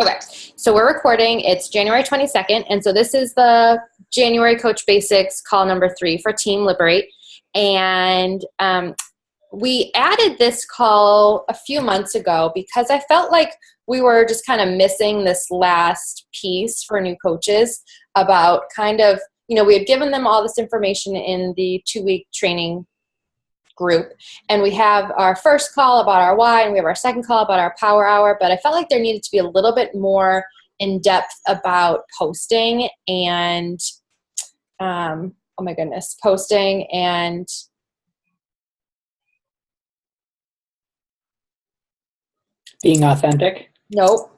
Okay, so we're recording. It's January 22nd, and so this is the January Coach Basics call number 3 for Team Liberate. And we added this call a few months ago because I felt like we were just kind of missing this last piece for new coaches about kind of, we had given them all this information in the 2-week training group, and we have our first call about our why, and we have our second call about our power hour, but I felt like there needed to be a little bit more in depth about posting and posting and being authentic. Nope.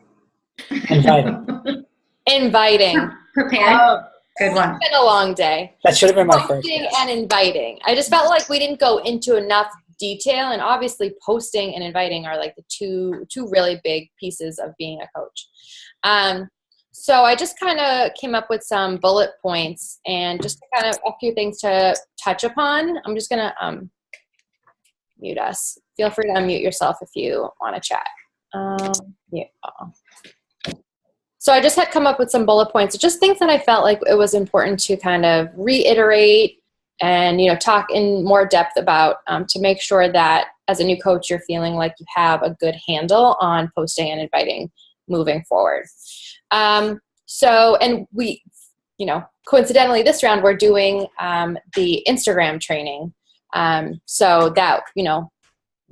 Inviting. Prepared. Oh, good one. It's been a long day. That should have been my first. Posting and inviting. I just felt like we didn't go into enough detail, and obviously posting and inviting are like the two really big pieces of being a coach. So I just kind of came up with some bullet points and just kind of a few things to touch upon. I'm just going to mute us. Feel free to unmute yourself if you want to chat. So I just had come up with some bullet points, just things that I felt like it was important to kind of reiterate and, talk in more depth about to make sure that as a new coach, you're feeling like you have a good handle on posting and inviting moving forward. And we, coincidentally this round we're doing the Instagram training. So that,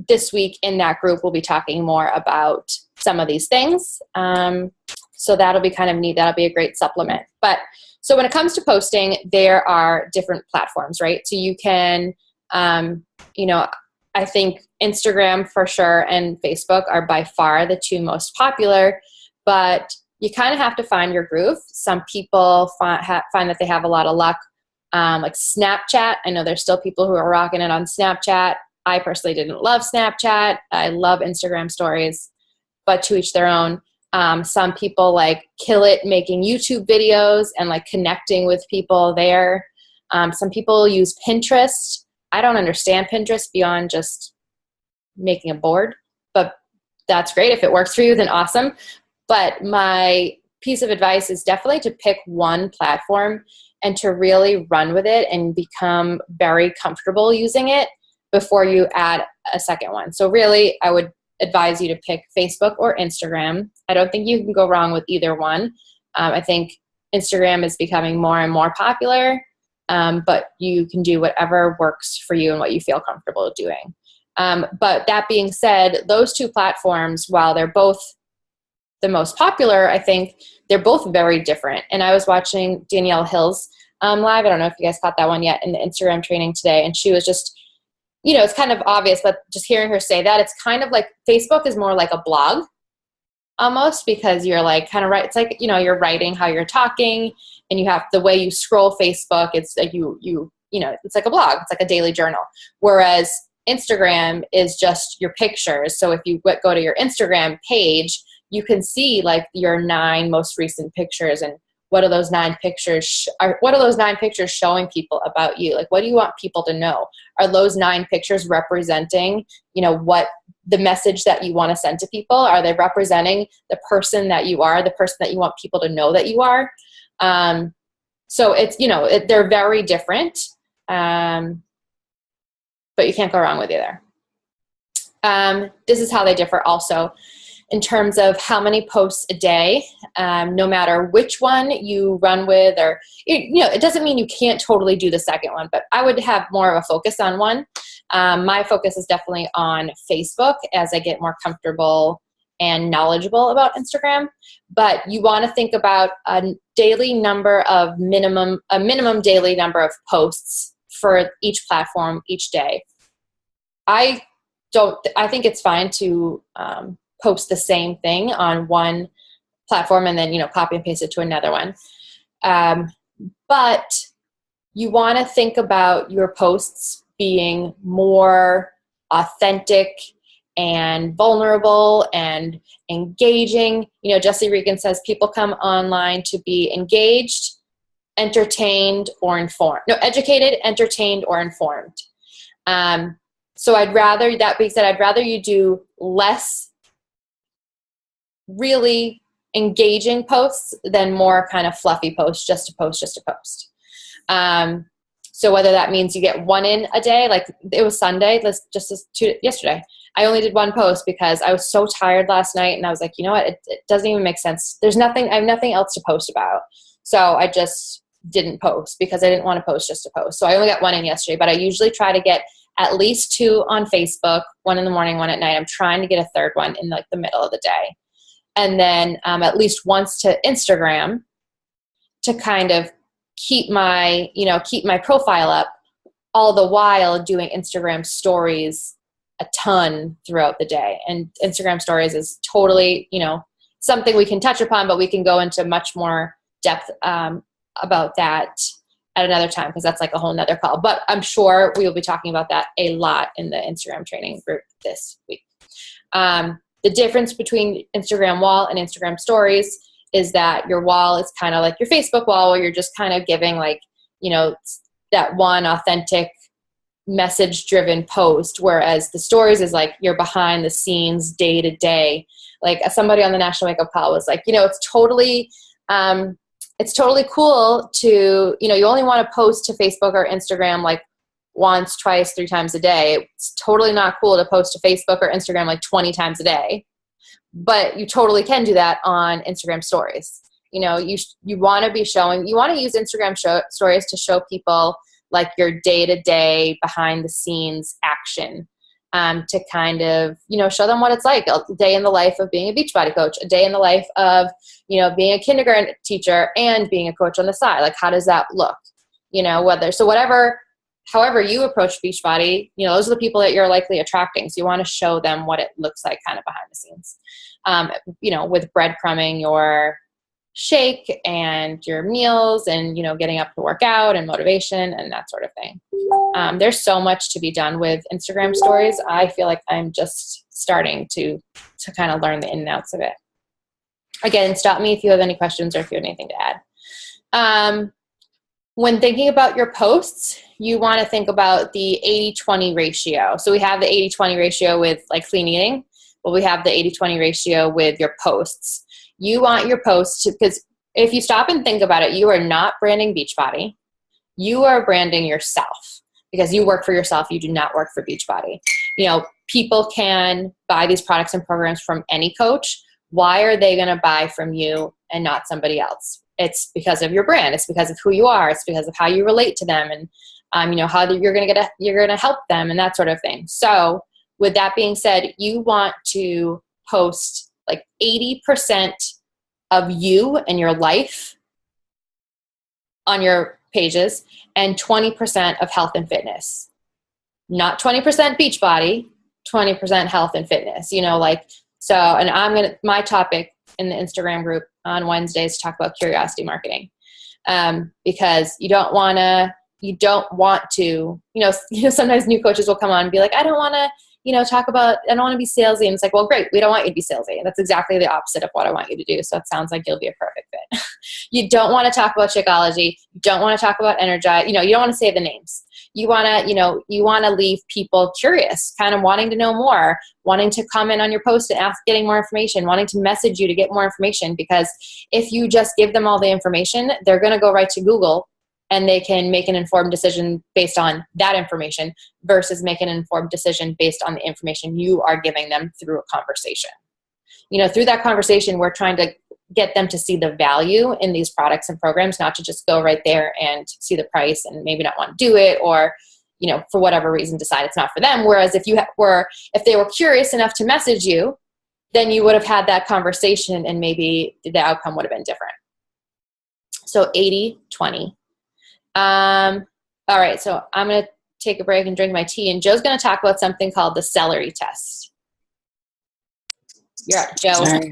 this week in that group, we'll be talking more about some of these things. So that'll be kind of neat. That'll be a great supplement. But so when it comes to posting, there are different platforms, right? So you can, I think Instagram for sure and Facebook are by far the two most popular, but you kind of have to find your groove. Some people find that they have a lot of luck. Like Snapchat, I know there's still people who are rocking it on Snapchat. I personally didn't love Snapchat. I love Instagram stories, but to each their own. Some people like kill it making YouTube videos and like connecting with people there. Some people use Pinterest. I don't understand Pinterest beyond just making a board, but that's great. If it works for you, then awesome. But my piece of advice is definitely to pick one platform and to really run with it and become very comfortable using it before you add a second one. So really, I would advise you to pick Facebook or Instagram. I don't think you can go wrong with either one. I think Instagram is becoming more and more popular, but you can do whatever works for you and what you feel comfortable doing. But that being said, those two platforms, while they're both the most popular, I think they're both very different. And I was watching Danielle Hill's live. I don't know if you guys caught that one yet in the Instagram training today. And she was just, it's kind of obvious, but just hearing her say that, it's kind of like Facebook is more like a blog almost, because you're like kind of right. It's like, you're writing how you're talking, and you have the way you scroll Facebook. It's like it's like a blog. It's like a daily journal. Whereas Instagram is just your pictures. So if you go to your Instagram page, you can see like your 9 most recent pictures, and what are those 9 pictures showing people about you? Like, what do you want people to know? Are those 9 pictures representing, what the message that you want to send to people? Are they representing the person that you are, the person that you want people to know that you are? So it's, they're very different, but you can't go wrong with either. This is how they differ also. In terms of how many posts a day, no matter which one you run with, or, it doesn't mean you can't totally do the second one, but I would have more of a focus on one. My focus is definitely on Facebook as I get more comfortable and knowledgeable about Instagram. But you want to think about a minimum daily number of posts for each platform each day. I think it's fine to, post the same thing on one platform and then, copy and paste it to another one. But you want to think about your posts being more authentic and vulnerable and engaging. Jesse Regan says people come online to be engaged, entertained, or informed. No, educated, entertained, or informed. So I'd rather you do less really engaging posts than more kind of fluffy posts, just to post. So whether that means you get one in a day, like it was Sunday, yesterday, I only did one post because I was so tired last night, and I was like, you know what, it doesn't even make sense. I have nothing else to post about. So I just didn't post because I didn't want to post just to post. So I only got one in yesterday, but I usually try to get at least 2 on Facebook, 1 in the morning, 1 at night. I'm trying to get a third one in like the middle of the day. And then at least once to Instagram to kind of keep my profile up, all the while doing Instagram stories a ton throughout the day. And Instagram stories is totally, something we can touch upon, but we can go into much more depth about that at another time, because that's like a whole nother call. But I'm sure we will be talking about that a lot in the Instagram training group this week. The difference between Instagram wall and Instagram stories is that your wall is kind of like your Facebook wall, where you're just kind of giving that one authentic message-driven post, whereas the stories is like you're behind the scenes day to day. Like somebody on the National Wake Up Call was like, it's totally cool to, you only want to post to Facebook or Instagram like once, twice, 3 times a day. It's totally not cool to post to Facebook or Instagram like 20 times a day. But you totally can do that on Instagram stories. You want to use Instagram stories to show people like your day-to-day behind the scenes action, to kind of, show them what it's like, a day in the life of being a Beachbody coach, a day in the life of, being a kindergarten teacher and being a coach on the side. Like, how does that look? However you approach Beachbody, those are the people that you're likely attracting. So you want to show them what it looks like kind of behind the scenes, with breadcrumbing your shake and your meals and, getting up to work out and motivation and that sort of thing. There's so much to be done with Instagram stories. I feel like I'm just starting to kind of learn the ins and outs of it. Again, stop me if you have any questions or if you have anything to add. When thinking about your posts, you want to think about the 80-20 ratio. So we have the 80-20 ratio with like clean eating, but we have the 80-20 ratio with your posts. You want your posts because if you stop and think about it, you are not branding Beachbody. You are branding yourself because you work for yourself. You do not work for Beachbody. People can buy these products and programs from any coach. Why are they going to buy from you and not somebody else? It's because of your brand. It's because of who you are. It's because of how you relate to them and, how you're going to help them and that sort of thing. So with that being said, you want to post like 80% of you and your life on your pages and 20% of health and fitness. Not 20% Beachbody, 20% health and fitness, and my topic in the Instagram group on Wednesdays to talk about curiosity marketing, because you don't want to, sometimes new coaches will come on and be like, I don't want to be salesy. And it's like, well, great. We don't want you to be salesy. And that's exactly the opposite of what I want you to do. So it sounds like you'll be a perfect fit. You don't want to talk about Shakeology. You don't want to talk about Energize. You don't want to say the names. You want to leave people curious, kind of wanting to know more, wanting to comment on your post and getting more information, wanting to message you to get more information. Because if you just give them all the information, they're going to go right to Google and they can make an informed decision based on that information versus make an informed decision based on the information you are giving them through a conversation. Through that conversation, we're trying to get them to see the value in these products and programs, not to just go right there and see the price and maybe not want to do it or, for whatever reason decide it's not for them. Whereas if they were curious enough to message you, then you would have had that conversation and maybe the outcome would have been different. So 80-20. All right, so I'm going to take a break and drink my tea, and Joe's going to talk about something called the celery test. You're up, Joe. All right.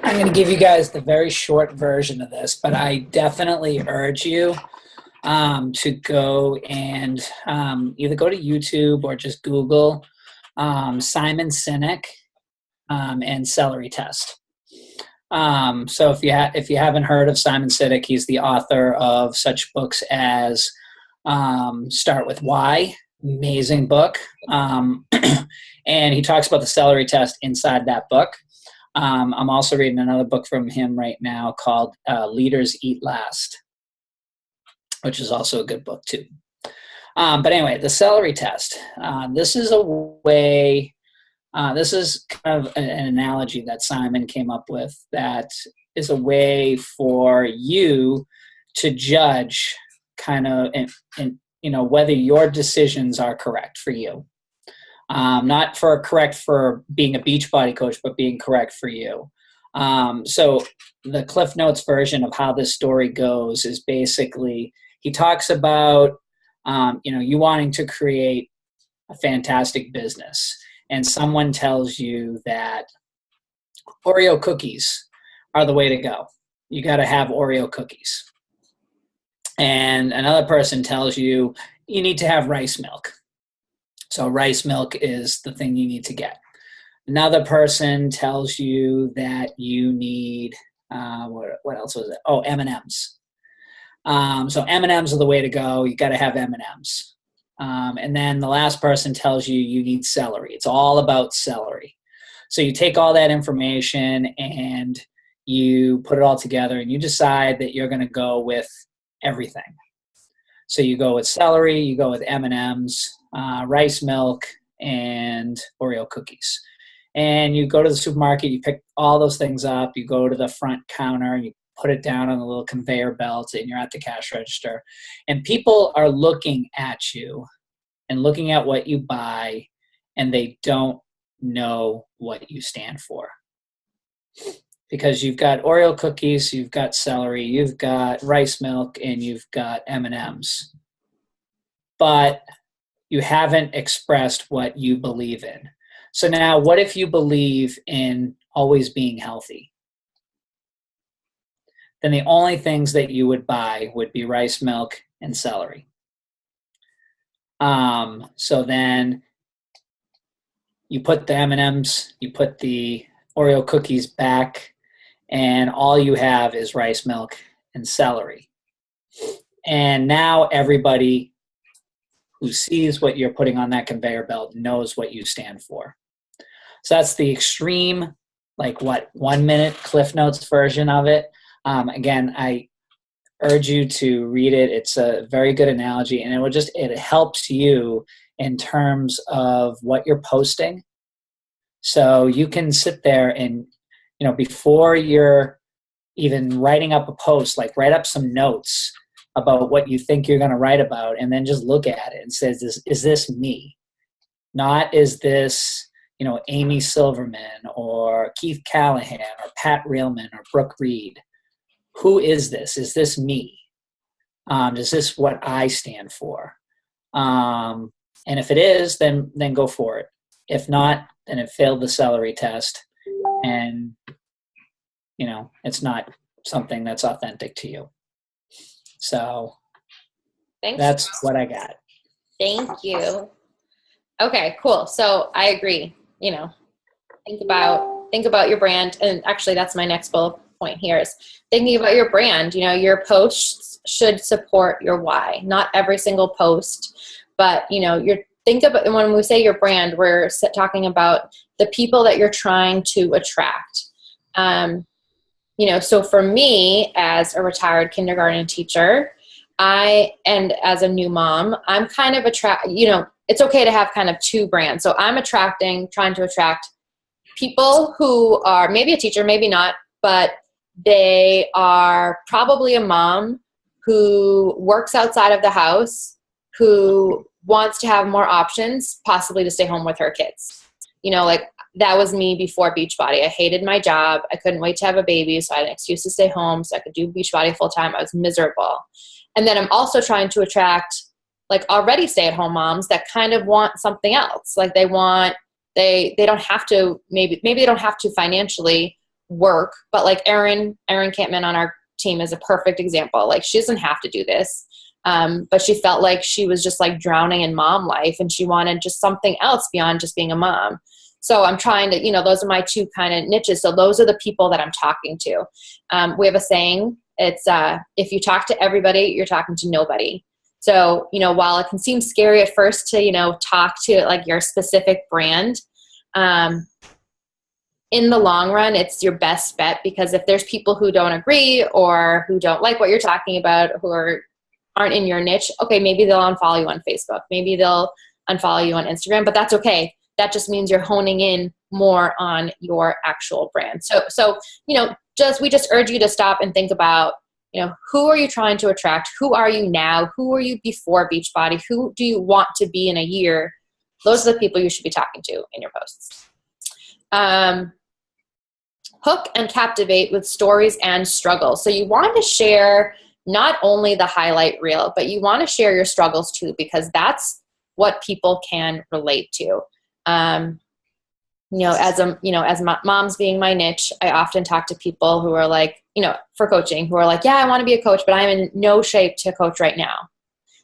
I'm going to give you guys the very short version of this, but I definitely urge you to go and either go to YouTube or just Google Simon Sinek and celery test. So if you haven't heard of Simon Sinek, he's the author of such books as Start With Why, amazing book. And he talks about the celery test inside that book. I'm also reading another book from him right now called Leaders Eat Last, which is also a good book too. But anyway, the celery test. This is a way, this is kind of an analogy that Simon came up with that is a way for you to judge kind of, whether your decisions are correct for you. Not for correct for being a Beachbody coach, but being correct for you. So the Cliff Notes version of how this story goes is basically, he talks about, you wanting to create a fantastic business, and someone tells you that Oreo cookies are the way to go. You got to have Oreo cookies. And another person tells you you need to have rice milk. So rice milk is the thing you need to get. Another person tells you that you need, what else was it? Oh, M&Ms. So M&Ms are the way to go. You got to have M&Ms. And then the last person tells you you need celery. It's all about celery. So you take all that information and you put it all together and you decide that you're going to go with everything. So you go with celery, you go with M&Ms, rice milk, and Oreo cookies. And you go to the supermarket, you pick all those things up, you go to the front counter, and you put it down on the little conveyor belt, and you're at the cash register. And people are looking at you and looking at what you buy, and they don't know what you stand for. Because you've got Oreo cookies, you've got celery, you've got rice milk, and you've got M&Ms. But you haven't expressed what you believe in. So now, what if you believe in always being healthy? Then the only things that you would buy would be rice milk and celery. So then you put the M&Ms, you put the Oreo cookies back, and all you have is rice milk and celery. And now everybody who sees what you're putting on that conveyor belt knows what you stand for. So that's the extreme, 1 minute Cliff Notes version of it. Again, I urge you to read it. It's a very good analogy, and it helps you in terms of what you're posting. So you can sit there and, before you're even writing up a post, write up some notes about what you think you're going to write about, and then just look at it and say, is this me? Not is this, Amy Silverman or Keith Callahan or Pat Reelman or Brooke Reed. Who is this? Is this me? Is this what I stand for? And if it is, then go for it. If not, then it failed the celery test, and it's not something that's authentic to you. So Thanks. That's what I got. Thank you. Okay, cool. So I agree. Think about your brand, and actually that's my next bullet point here is thinking about your brand. Your posts should support your why. Not every single post, but think about, when we say your brand, we're talking about the people that you're trying to attract. So for me, as a retired kindergarten teacher, and as a new mom, I'm kind of it's okay to have kind of two brands. So I'm trying to attract people who are maybe a teacher, maybe not, but they are probably a mom who works outside of the house, who wants to have more options, possibly to stay home with her kids. That was me before Beachbody. I hated my job. I couldn't wait to have a baby, so I had an excuse to stay home so I could do Beachbody full time. I was miserable. And then I'm also trying to attract already stay-at-home moms that kind of want something else. They don't have to, maybe they don't have to financially work, but Erin Campman on our team is a perfect example. She doesn't have to do this. But she felt like she was just drowning in mom life, and she wanted just something else beyond just being a mom. So I'm trying to, those are my two kind of niches. So those are the people that I'm talking to. We have a saying, it's, if you talk to everybody, you're talking to nobody. So, while it can seem scary at first to, talk to your specific brand, in the long run, it's your best bet, because if there's people who don't agree or who don't like what you're talking about, aren't in your niche, okay, maybe they'll unfollow you on Facebook. Maybe they'll unfollow you on Instagram, but that's okay. That just means you're honing in more on your actual brand. So we just urge you to stop and think about, who are you trying to attract? Who are you now? Who were you before Beachbody? Who do you want to be in a year? Those are the people you should be talking to in your posts. Hook and captivate with stories and struggles. So you want to share not only the highlight reel, but you want to share your struggles too, because that's what people can relate to. As moms being my niche, I often talk to people who are like, for coaching, who are like, yeah, I want to be a coach, but I'm in no shape to coach right now.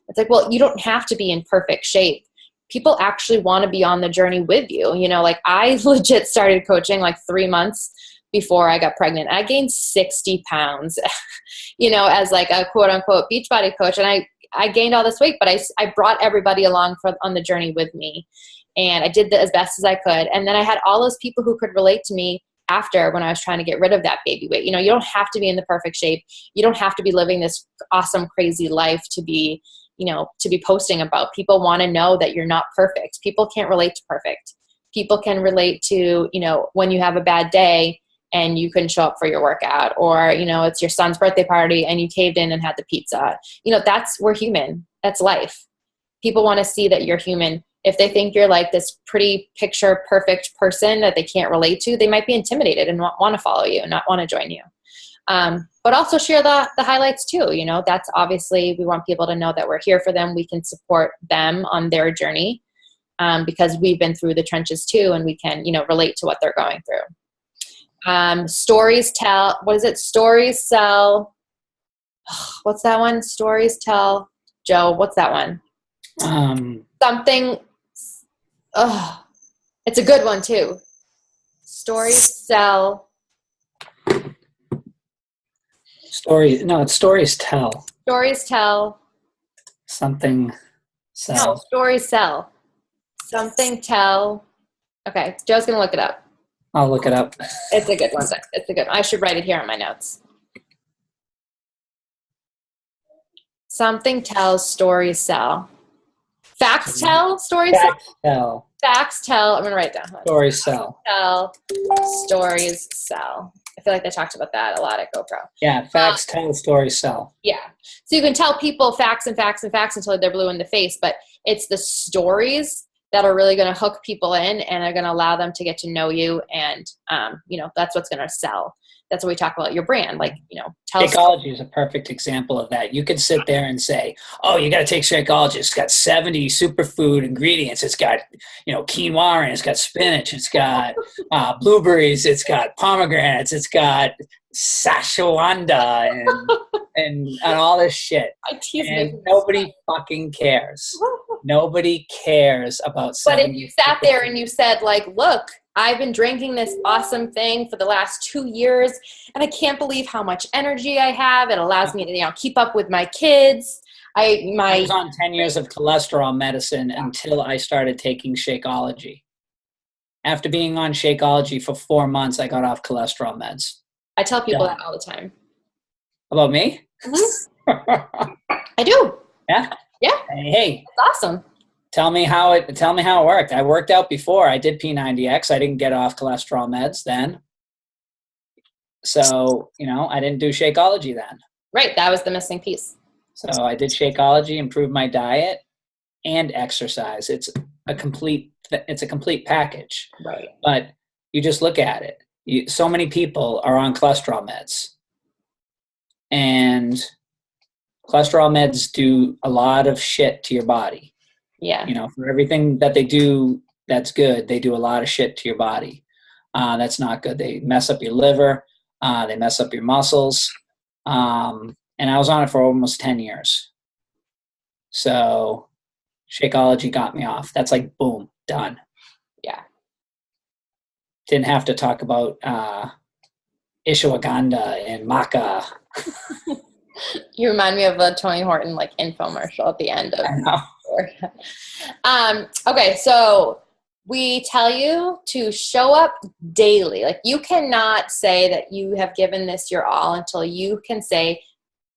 It's like, well, you don't have to be in perfect shape. People actually want to be on the journey with you. Like I legit started coaching like 3 months before I got pregnant. I gained 60 pounds, as like a quote unquote Beachbody coach. And I gained all this weight, but I brought everybody along on the journey with me. And I did as best as I could. And then I had all those people who could relate to me after, when I was trying to get rid of that baby weight. You don't have to be in the perfect shape. You don't have to be living this awesome, crazy life to be posting about. People want to know that you're not perfect. People can't relate to perfect. People can relate to, when you have a bad day and you couldn't show up for your workout, or, it's your son's birthday party and you caved in and had the pizza. We're human. That's life. People want to see that you're human. If they think you're like this pretty picture perfect person that they can't relate to, they might be intimidated and want to follow you and not want to join you. But also share the highlights too. That's obviously, we want people to know that we're here for them. We can support them on their journey, because we've been through the trenches too, and we can, relate to what they're going through. Stories tell, what is it? Stories sell. What's that one? Stories tell. Joe, what's that one? Something. It's a good one too. Stories sell. It's stories tell. Stories tell. Something sell. No, stories sell. Something tell. Okay, Joe's gonna look it up. I'll look it up. It's a good one. It's a good one. I should write it here on my notes. Something tells, stories sell. Facts tell, stories sell. Facts tell. I'm going to write it down. Stories sell. Stories sell. I feel like they talked about that a lot at GoPro. Yeah, facts tell, stories sell. Yeah. So you can tell people facts and facts and facts until they're blue in the face, but it's the stories that are really going to hook people in and are going to allow them to get to know you. And, that's what's going to sell. That's what we talk about your brand. Like, Shakeology is a perfect example of that. You can sit there and say, oh, you got to take Shakeology. It's got 70 superfood ingredients. It's got, quinoa, and it's got spinach. It's got blueberries. It's got pomegranates. It's got ashwagandha and all this shit. And nobody fucking cares. Nobody cares about. But if you sat there and you said, like, look, I've been drinking this awesome thing for the last 2 years, and I can't believe how much energy I have. It allows me to, keep up with my kids. I was on 10 years of cholesterol medicine until I started taking Shakeology. After being on Shakeology for 4 months, I got off cholesterol meds. I tell people that all the time. About me? Mm-hmm. I do. Yeah? Yeah. Hey. That's awesome. Tell me how it worked. I worked out before. I did P90X. I didn't get off cholesterol meds then. So, I didn't do Shakeology then. Right. That was the missing piece. So I did Shakeology, improved my diet and exercise. It's a complete package. Right. But you just look at it. So many people are on cholesterol meds. And cholesterol meds do a lot of shit to your body. Yeah. For everything that they do that's good, they do a lot of shit to your body. That's not good. They mess up your liver. They mess up your muscles. And I was on it for almost 10 years. So Shakeology got me off. That's like, boom, done. Yeah. Didn't have to talk about ashwagandha and maca. You remind me of a Tony Horton infomercial at the end of. I know. Okay, so we tell you to show up daily. Like, you cannot say that you have given this your all until you can say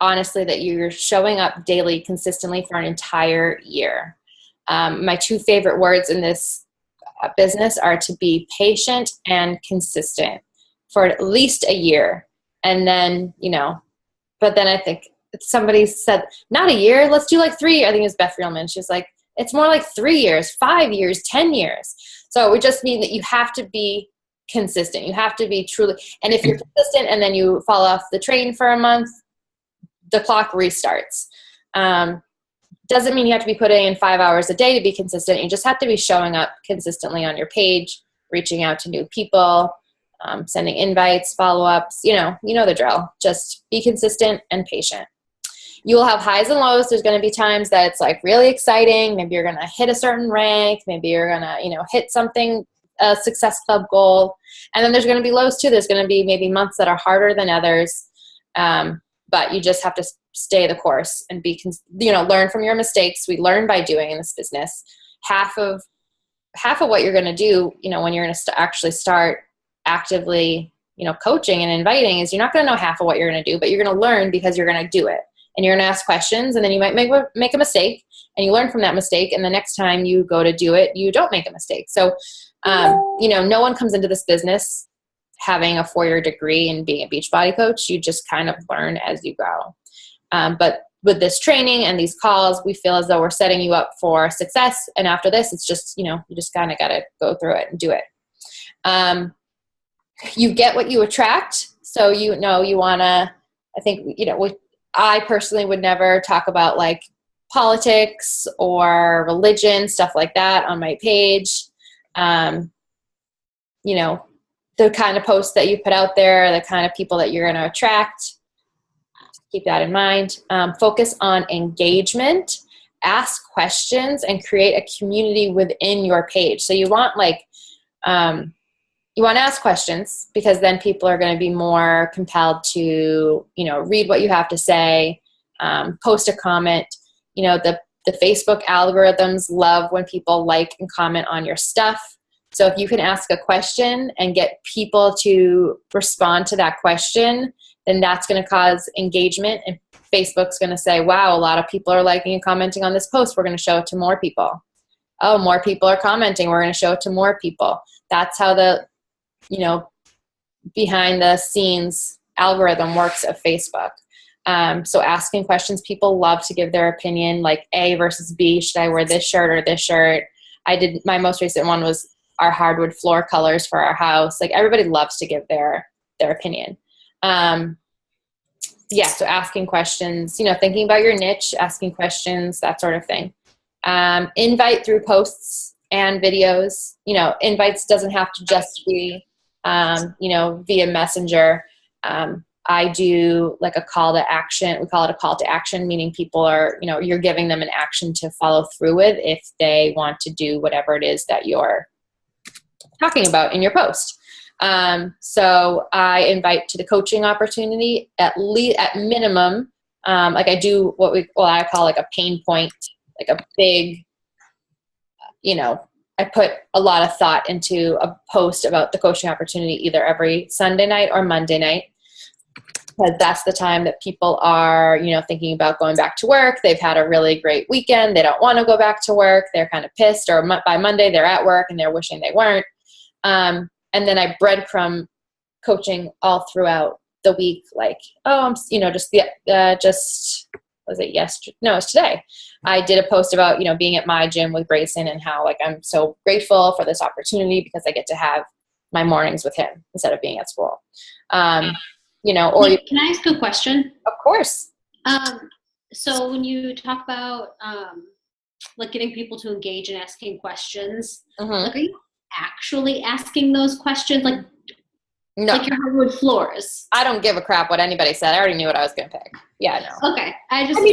honestly that you're showing up daily consistently for an entire year. My two favorite words in this business are to be patient and consistent for at least a year. And then, but then I think somebody said, not a year, let's do like 3 years. I think it was Beth Reelman. She's like, it's more like 3 years, 5 years, 10 years. So it would just mean that you have to be consistent. You have to be truly, and if you're consistent and then you fall off the train for a month, the clock restarts. Doesn't mean you have to be putting in 5 hours a day to be consistent. You just have to be showing up consistently on your page, reaching out to new people, sending invites, follow-ups, you know the drill. Just be consistent and patient. You will have highs and lows. There's going to be times that it's like really exciting. Maybe you're going to hit a certain rank. Maybe you're going to, hit something, a Success Club goal. And then there's going to be lows too. There's going to be maybe months that are harder than others. But you just have to stay the course and learn from your mistakes. We learn by doing in this business. Half of what you're going to do, when you're going to actually start actively, coaching and inviting, is you're not going to know half of what you're going to do, but you're going to learn because you're going to do it. And you're going to ask questions, and then you might make a mistake, and you learn from that mistake, and the next time you go to do it, you don't make a mistake. So, no one comes into this business having a 4-year degree and being a Beachbody coach. You just kind of learn as you go. But with this training and these calls, we feel as though we're setting you up for success. And after this, it's just, you just kind of got to go through it and do it. You get what you attract. So, you want to, I think, I personally would never talk about like politics or religion, stuff like that on my page. The kind of posts that you put out there, the kind of people that you're going to attract. Keep that in mind. Focus on engagement, ask questions, and create a community within your page. So you want you want to ask questions, because then people are going to be more compelled to, read what you have to say, post a comment. The Facebook algorithms love when people like and comment on your stuff. So if you can ask a question and get people to respond to that question, then that's going to cause engagement, and Facebook's going to say, wow, a lot of people are liking and commenting on this post. We're going to show it to more people. Oh, more people are commenting. We're going to show it to more people. That's how the, behind the scenes algorithm works of Facebook. So asking questions, people love to give their opinion, like A versus B. Should I wear this shirt or this shirt? My most recent one was our hardwood floor colors for our house. Like, everybody loves to give their opinion. So asking questions, thinking about your niche, asking questions, that sort of thing. Invite through posts and videos. Invites doesn't have to just be, via Messenger. I do like a call to action. We call it a call to action, meaning people are, you're giving them an action to follow through with if they want to do whatever it is that you're talking about in your post. So I invite to the coaching opportunity at minimum. Like I do what I call like a pain point, like a big, I put a lot of thought into a post about the coaching opportunity either every Sunday night or Monday night, because that's the time that people are, thinking about going back to work. They've had a really great weekend. They don't want to go back to work. They're kind of pissed, or by Monday they're at work and they're wishing they weren't. And then I breadcrumb coaching all throughout the week. Like, was it yesterday? No, it's today. I did a post about, being at my gym with Grayson and how like I'm so grateful for this opportunity because I get to have my mornings with him instead of being at school. Can I ask a question? Of course. So when you talk about like getting people to engage and asking questions, like, are you actually asking those questions? Like, no, like your hardwood floors. I don't give a crap what anybody said. I already knew what I was going to pick. Yeah, no. Okay.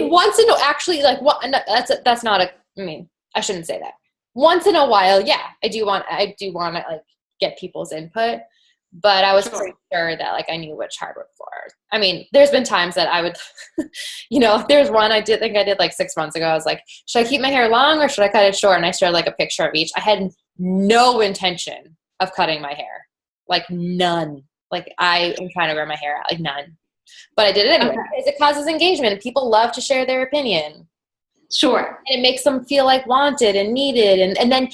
Once in a actually like what? That's not a. I shouldn't say that. Once in a while, yeah, I do want to like get people's input, but I was pretty sure that like I knew which hardwood floors. There's been times that I would, there's one I did like 6 months ago. I was like, should I keep my hair long or should I cut it short? And I showed like a picture of each. I had no intention of cutting my hair. Like none. Like I am trying to wear my hair out, like none. But I did it anyway because it causes engagement and people love to share their opinion. Sure. And it makes them feel like wanted and needed. And then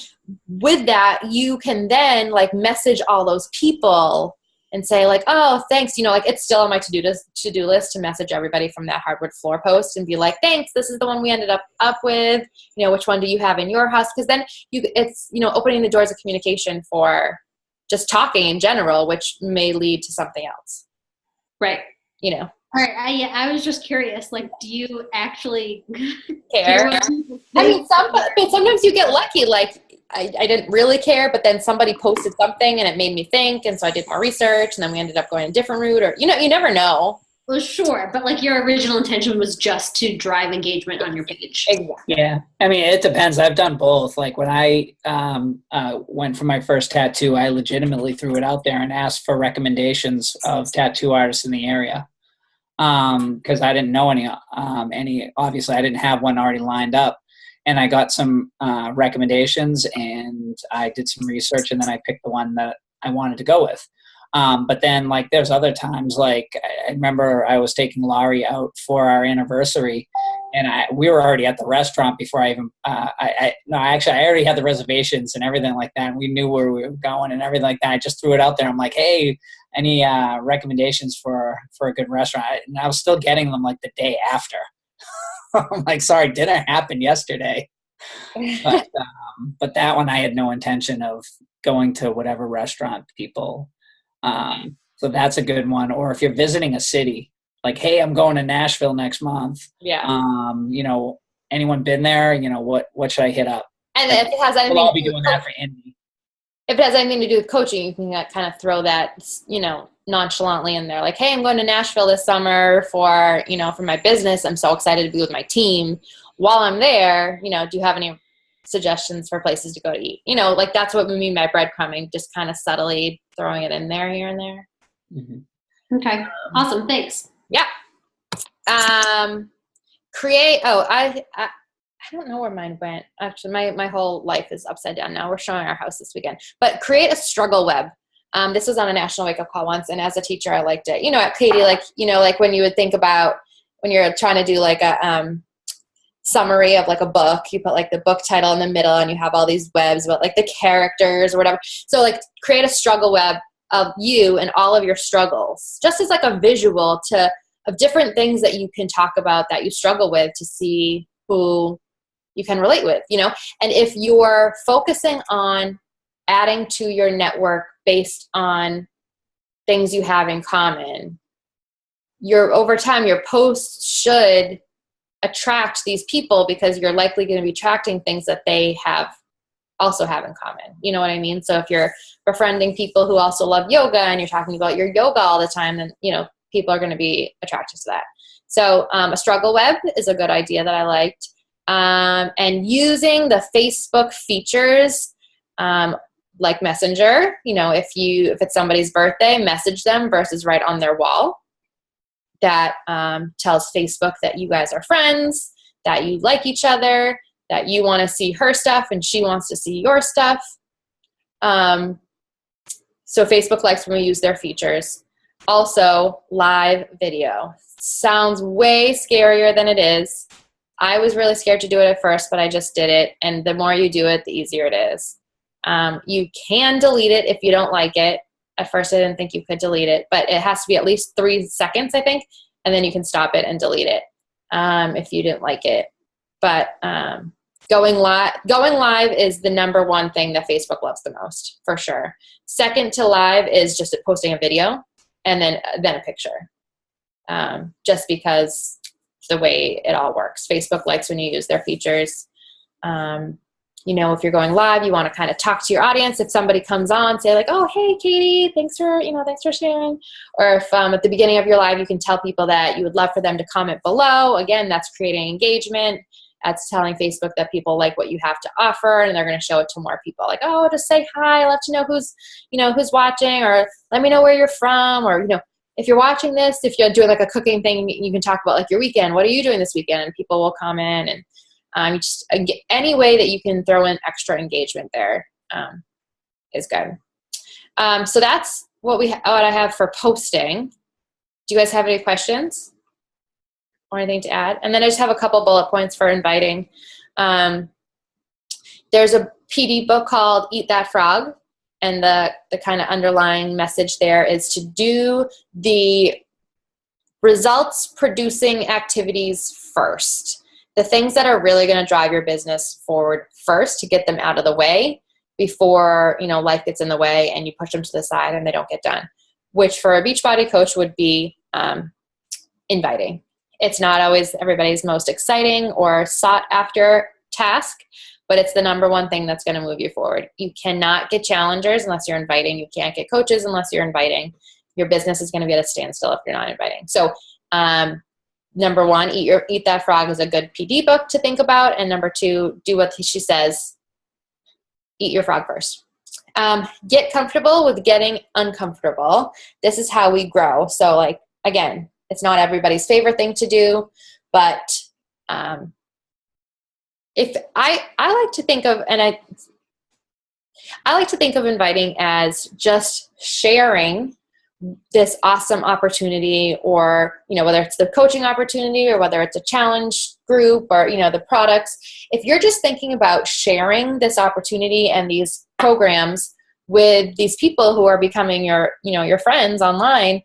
with that, you can then like message all those people and say like, oh, thanks. You know, like it's still on my to-do list to message everybody from that hardwood floor post and be like, thanks, this is the one we ended up with. You know, which one do you have in your house? Because then it's, you know, opening the doors of communication for just talking in general, which may lead to something else. Right. You know. All right. I was just curious, like, do you actually care? I mean, but sometimes you get lucky. Like, I didn't really care, but then somebody posted something and it made me think. And so I did more research and then we ended up going a different route or, you know, you never know. Well, sure. But like your original intention was just to drive engagement on your page. Exactly. Yeah. I mean, it depends. I've done both. Like when I went for my first tattoo, I legitimately threw it out there and asked for recommendations of tattoo artists in the area. Because I didn't know any, obviously I didn't have one already lined up, and I got some recommendations and I did some research and then I picked the one that I wanted to go with. But then like there's other times, like I remember I was taking Laurie out for our anniversary and we were already at the restaurant before I even, I already had the reservations and everything like that. And we knew where we were going and everything like that. I just threw it out there. I'm like, hey, any recommendations for a good restaurant? And I was still getting them like the day after. I'm like, sorry, dinner happened yesterday. But that one I had no intention of going to whatever restaurant people. So that's a good one. Or if you're visiting a city, like, hey, I'm going to Nashville next month. Yeah. You know, anyone been there? You know, what should I hit up? And if it has anything, we'll all be doing that for Indy. If it has anything to do with coaching, you can kind of throw that, you know, nonchalantly in there. Like, hey, I'm going to Nashville this summer for my business. I'm so excited to be with my team. While I'm there, you know, do you have any suggestions for places to go to eat? You know, like that's what we mean by breadcrumbing, just kind of subtly throwing it in there here and there. Mm-hmm. Okay. Awesome. Thanks. Yeah. I don't know where mine went. Actually, my whole life is upside down now. We're showing our house this weekend. But create a struggle web. This was on a national wake-up call once, and as a teacher, I liked it. You know, Katie, like, you know, like when you would think about when you're trying to do like a summary of like a book, you put like the book title in the middle, and you have all these webs about like the characters or whatever. So like create a struggle web of you and all of your struggles, just as like a visual of different things that you can talk about that you struggle with to see who you can relate with, you know. And if you're focusing on adding to your network based on things you have in common, over time, your posts should attract these people because you're likely going to be attracting things that they also have in common. You know what I mean? So if you're befriending people who also love yoga and you're talking about your yoga all the time, then, you know, people are going to be attracted to that. So a struggle web is a good idea that I liked. And using the Facebook features, like Messenger, you know, if it's somebody's birthday, message them versus write on their wall. That tells Facebook that you guys are friends, that you like each other, that you want to see her stuff and she wants to see your stuff. So Facebook likes when we use their features. Also, live video. Sounds way scarier than it is. I was really scared to do it at first, but I just did it. And the more you do it, the easier it is. You can delete it if you don't like it. At first, I didn't think you could delete it, but it has to be at least 3 seconds, I think, and then you can stop it and delete it if you didn't like it. But going live is the number one thing that Facebook loves the most, for sure. Second to live is just posting a video and then a picture, just because the way it all works. Facebook likes when you use their features. You know, if you're going live, you want to kind of talk to your audience. If somebody comes on, say like, oh, hey, Katie, thanks for sharing. Or if at the beginning of your live, you can tell people that you would love for them to comment below. Again, that's creating engagement. That's telling Facebook that people like what you have to offer, and they're going to show it to more people. Like, oh, just say hi, let you know who's watching, or let me know where you're from, or, you know, if you're watching this, if you're doing like a cooking thing, you can talk about like your weekend. What are you doing this weekend? And people will comment, and any way that you can throw in extra engagement there is good. So that's what I have for posting. Do you guys have any questions or anything to add? And then I just have a couple bullet points for inviting. There's a PD book called Eat That Frog, and the kind of underlying message there is to do the results producing activities first. The things that are really going to drive your business forward first, to get them out of the way before, life gets in the way and you push them to the side and they don't get done, which for a Beachbody coach would be inviting. It's not always everybody's most exciting or sought after task, but it's the number one thing that's going to move you forward. You cannot get challengers unless you're inviting. You can't get coaches unless you're inviting. Your business is going to be at a standstill if you're not inviting. So number one, Eat That Frog is a good PD book to think about. And number two, do what she says. Eat your frog first. Get comfortable with getting uncomfortable. This is how we grow. So again, it's not everybody's favorite thing to do, but if I like to think of, and I like to think of inviting as just sharing this awesome opportunity, or whether it's the coaching opportunity or whether it's a challenge group or the products. If you're just thinking about sharing this opportunity and these programs with these people who are becoming your friends online,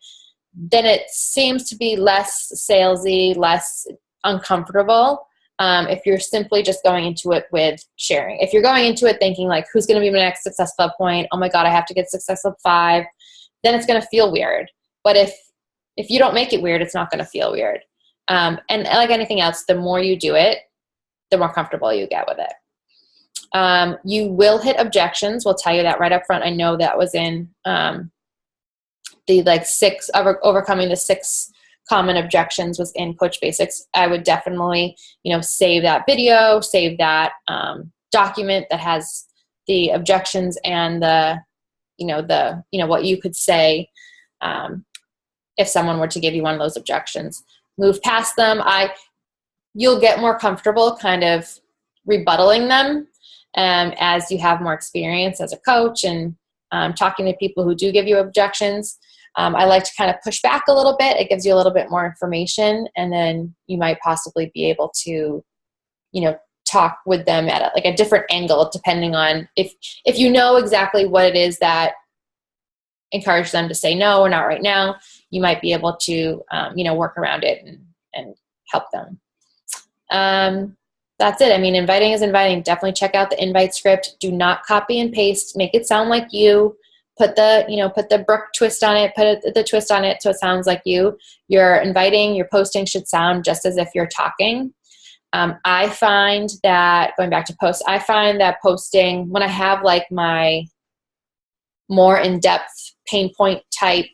then it seems to be less salesy, less uncomfortable. If you're simply just going into it with sharing. If you're going into it thinking who's going to be my next Success Club point? Oh my God, I have to get Success Club 5. Then it's going to feel weird. But if you don't make it weird, it's not going to feel weird. And like anything else, the more you do it, the more comfortable you get with it. You will hit objections. We'll tell you that right up front. I know that was in the 6 overcoming the 6 common objections was in Coach Basics. I would definitely, save that video, save that document that has the objections and what you could say if someone were to give you one of those objections. Move past them. You'll get more comfortable kind of rebuttaling them as you have more experience as a coach and talking to people who do give you objections. I like to kind of push back a little bit. It gives you a little bit more information, and then you might possibly be able to, talk with them at a different angle, depending on if you know exactly what it is that encourage them to say no or not right now. You might be able to, work around it and help them. That's it. I mean, inviting is inviting. Definitely check out the invite script. Do not copy and paste. Make it sound like you. Put the Brooke twist on it. Put the twist on it so it sounds like you. Your inviting, your posting should sound just as if you're talking. I find that, going back to posts, I find that posting, when I have my more in-depth pain point type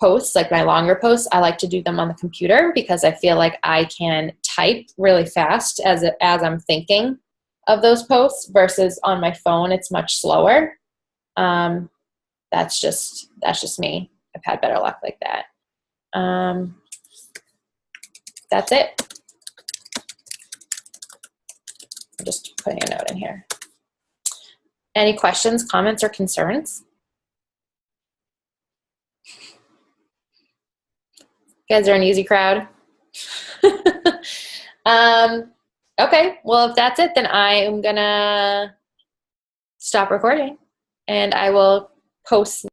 posts, like my longer posts, I like to do them on the computer because I feel like I can type really fast as I'm thinking of those posts, versus on my phone, it's much slower. That's just me. I've had better luck like that. That's it. I'm just putting a note in here. Any questions, comments, or concerns? You guys are an easy crowd. Okay, well, if that's it, then I am gonna stop recording and I will post